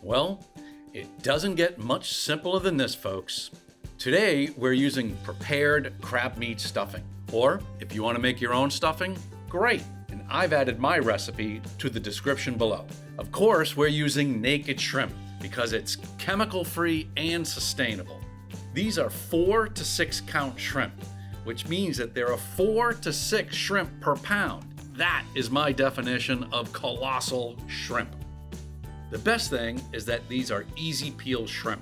Well, it doesn't get much simpler than this, folks. Today, we're using prepared crab meat stuffing. Or, if you want to make your own stuffing, great. And I've added my recipe to the description below. Of course, we're using naked shrimp because it's chemical-free and sustainable. These are 4 to 6 count shrimp, which means that there are 4 to 6 shrimp per pound. That is my definition of colossal shrimp. The best thing is that these are easy peel shrimp,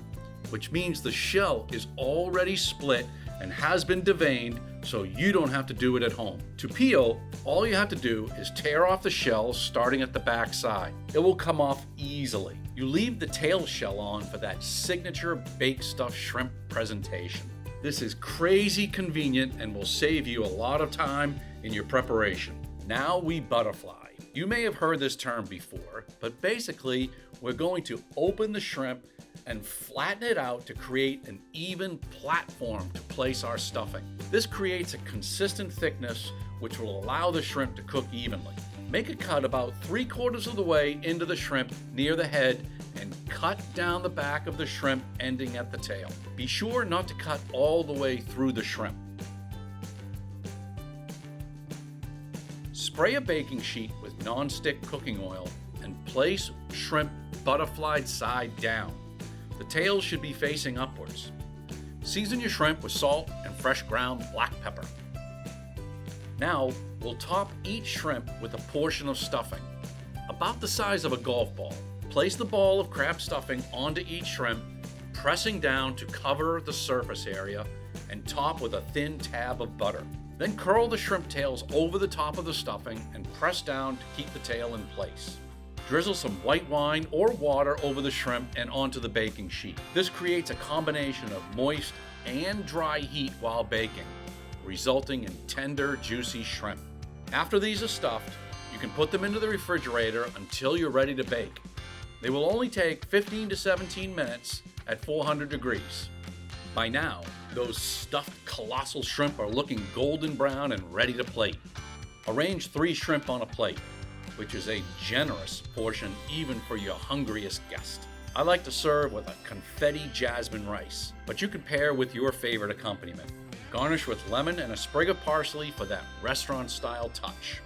which means the shell is already split and has been deveined, so you don't have to do it at home. To peel, all you have to do is tear off the shell starting at the back side. It will come off easily. You leave the tail shell on for that signature baked stuffed shrimp presentation. This is crazy convenient and will save you a lot of time in your preparation. Now we butterfly. You may have heard this term before, but basically we're going to open the shrimp and flatten it out to create an even platform to place our stuffing. This creates a consistent thickness which will allow the shrimp to cook evenly. Make a cut about 3/4 of the way into the shrimp near the head and cut down the back of the shrimp ending at the tail. Be sure not to cut all the way through the shrimp. Spray a baking sheet with non-stick cooking oil and place shrimp butterflied side down. The tails should be facing upwards. Season your shrimp with salt and fresh ground black pepper. Now, we'll top each shrimp with a portion of stuffing, about the size of a golf ball. Place the ball of crab stuffing onto each shrimp, pressing down to cover the surface area, and top with a thin tab of butter. Then curl the shrimp tails over the top of the stuffing and press down to keep the tail in place. Drizzle some white wine or water over the shrimp and onto the baking sheet. This creates a combination of moist and dry heat while baking, resulting in tender, juicy shrimp. After these are stuffed, you can put them into the refrigerator until you're ready to bake. They will only take 15 to 17 minutes at 400 degrees. By now, those stuffed colossal shrimp are looking golden brown and ready to plate. Arrange 3 shrimp on a plate, which is a generous portion even for your hungriest guest. I like to serve with a confetti jasmine rice, but you can pair with your favorite accompaniment. Garnish with lemon and a sprig of parsley for that restaurant-style touch.